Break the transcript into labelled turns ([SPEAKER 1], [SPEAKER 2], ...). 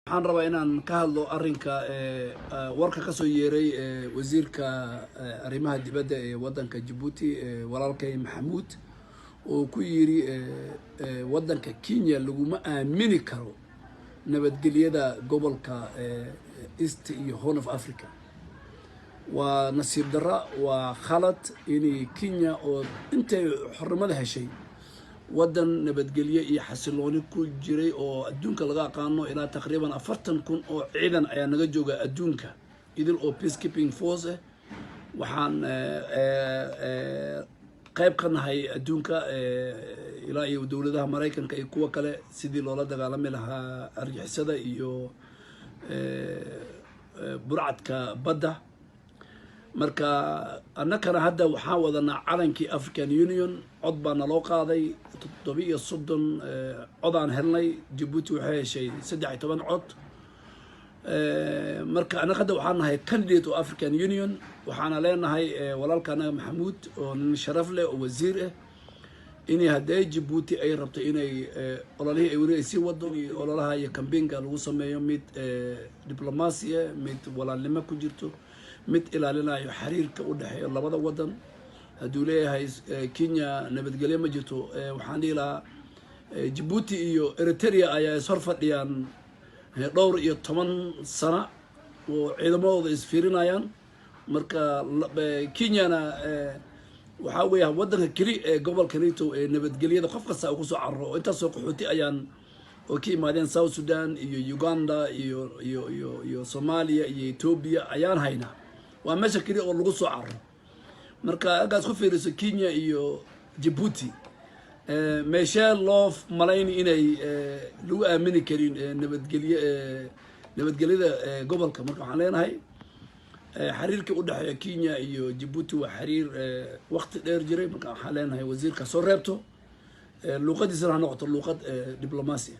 [SPEAKER 1] waxaan rabaa inaan ka hadlo arrinka warka ka soo yeeray wasiirka arrimaha dibadda ee wadanka Djibouti walaalkay Maxamuud oo ku yiri wadanka Kenya laguma aamini karo nabadgelyada gobolka East iyo Horn of Africa waa nasiib darra waa khalad in Kenya oo intay xornimada heshay wadan nabadgelyo iyo xasilooni ku jiray oo adduunka laga aqaano ilaa taqriiban 40,000 oo ciidan ayaa naga jooga adduunka idil oo peacekeeping force waxaan qayb ka nahay adduunka ilaa iyo dawladaha Mareykanka iyo kuwa kale sidii loola dagaalami lahaa argixisada iyo burcadka badda marka annakana hadda waxaan wadanaa calankii African Union cod baa naloo qaaday 37 cod aan helnay Djibouti waxay heshay 13 cod marka annaka hadda waxaan nahay candidate oo African Union waxaana leenahay walaalkana Maxamuud oo nin sharaf leh oo wasiir ah inay haday Djibouti ay rabto inay ololaha ay wari si wado ololaha iyo campaign-ka lagu sameeyo mid diblomaasiya mid walaalnimo ku jirto mid ilaalinayo xiriirka u dhaxeeyo labada wadan haduu leeyahay Kenya nabadgelyo ma jirto waxaan dhiilaa Djibouti iyo Eritrea ayaa soo fadhiyaan dhowr iyo 10 sano oo ciidamadooda isfiirinayaan marka Kenyana waxa weeye wadanka kali ee gobolka Rito ee nabadgelyada qof kasta uu ku soo carro inta soo qaxooti ayaan oo ka yimaadeen South Sudan iyo Uganda iyo Soomaaliya iyo Ethiopia ayaan haynaa waa meesha kali oo lagu soo carro marka agaas ku fiiriso Kenya iyo Djibouti meesha loo malayn inay lagu aamini karin nabadgelyada gobolka marka waxaan leenahay xiriirka u dhaxeeya Kenya iyo Djibouti waa xiriir waqti dheer jiray marka waxaan leenahay wasiirka soo reebto luqadiisana noqoto luqad diblomaasi